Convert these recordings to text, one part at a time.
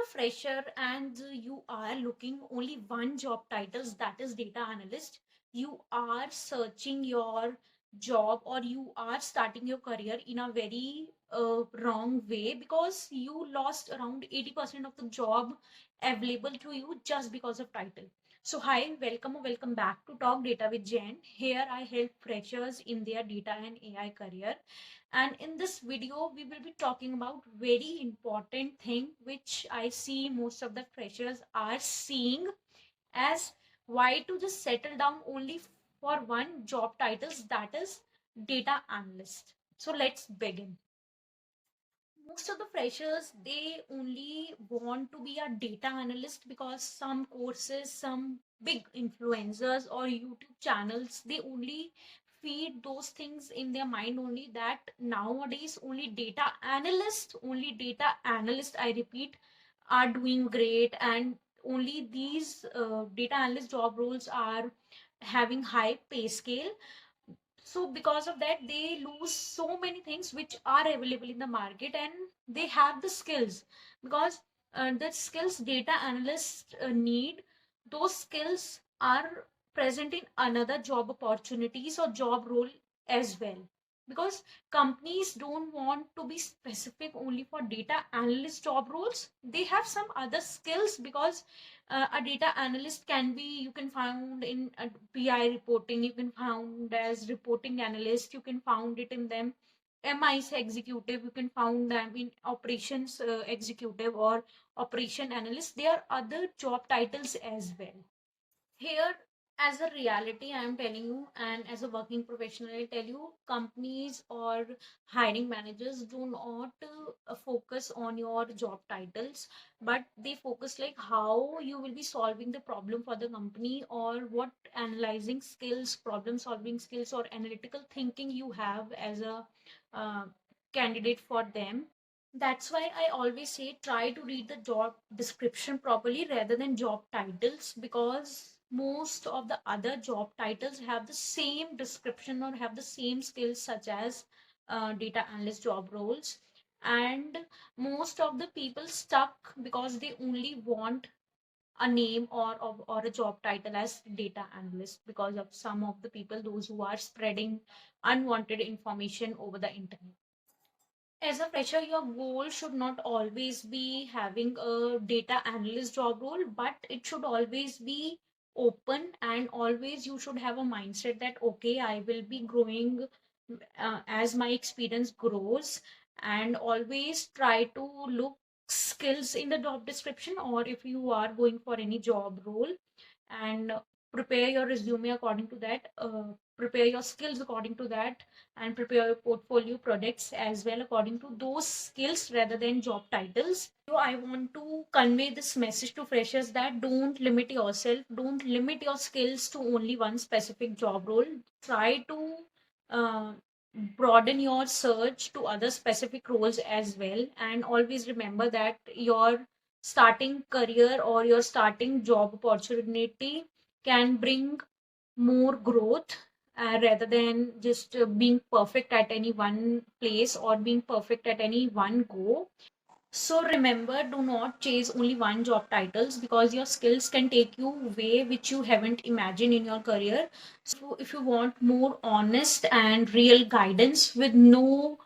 a fresher and you are looking only one job titles, that is data analyst, you are searching your job or you are starting your career in a very wrong way, because you lost around 80% of the job available to you just because of title. So hi, welcome or welcome back to Talk Data with Jen. Here I help freshers in their data and AI career, and in this video we will be talking about very important thing which I see most of the freshers are seeing as, why to just settle down only for one job titles, that is data analyst. So let's begin. Most of the freshers, they only want to be a data analyst because some courses, some big influencers or YouTube channels, they only feed those things in their mind only, that nowadays only data analyst, I repeat, are doing great, and only these data analyst job roles are having high pay scale. So because of that they lose so many things which are available in the market, and they have the skills, because the skills data analysts need, those skills are present in another job opportunities or job role as well, because companies don't want to be specific only for data analyst job roles. They have some other skills, because a data analyst can be, you can find in a BI reporting, you can found as reporting analyst, you can found it in them MIS executive, you can found them in operations executive or operation analyst. There are other job titles as well. Here, as a reality, I am telling you, and as a working professional, I tell you, companies or hiring managers do not focus on your job titles, but they focus like how you will be solving the problem for the company, or what analyzing skills, problem solving skills, or analytical thinking you have as a uh, candidate for them. That's why I always say try to read the job description properly rather than job titles, because most of the other job titles have the same description or have the same skills such as data analyst job roles. And most of the people stuck because they only want a name or a job title as data analyst, because of some of the people, those who are spreading unwanted information over the internet. As a fresher, your goal should not always be having a data analyst job role, but it should always be open, and always you should have a mindset that okay, I will be growing as my experience grows, and always try to look skills in the job description, or if you are going for any job role, and prepare your resume according to that, prepare your skills according to that, and prepare your portfolio products as well according to those skills rather than job titles. So I want to convey this message to freshers that don't limit yourself, don't limit your skills to only one specific job role. Try to uh, broaden your search to other specific roles as well, and always remember that your starting career or your starting job opportunity can bring more growth, rather than just being perfect at any one place or being perfect at any one go. So remember, do not chase only one job titles, because your skills can take you way which you haven't imagined in your career. So if you want more honest and real guidance with no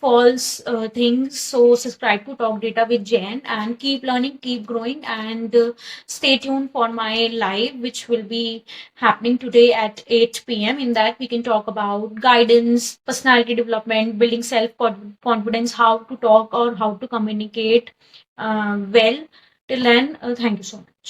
false things, so subscribe to Talk Data with Jen, and keep learning, keep growing, and stay tuned for my live, which will be happening today at 8 p.m. In that, we can talk about guidance, personality development, building self confidence, how to talk or how to communicate well. Till then, thank you so much.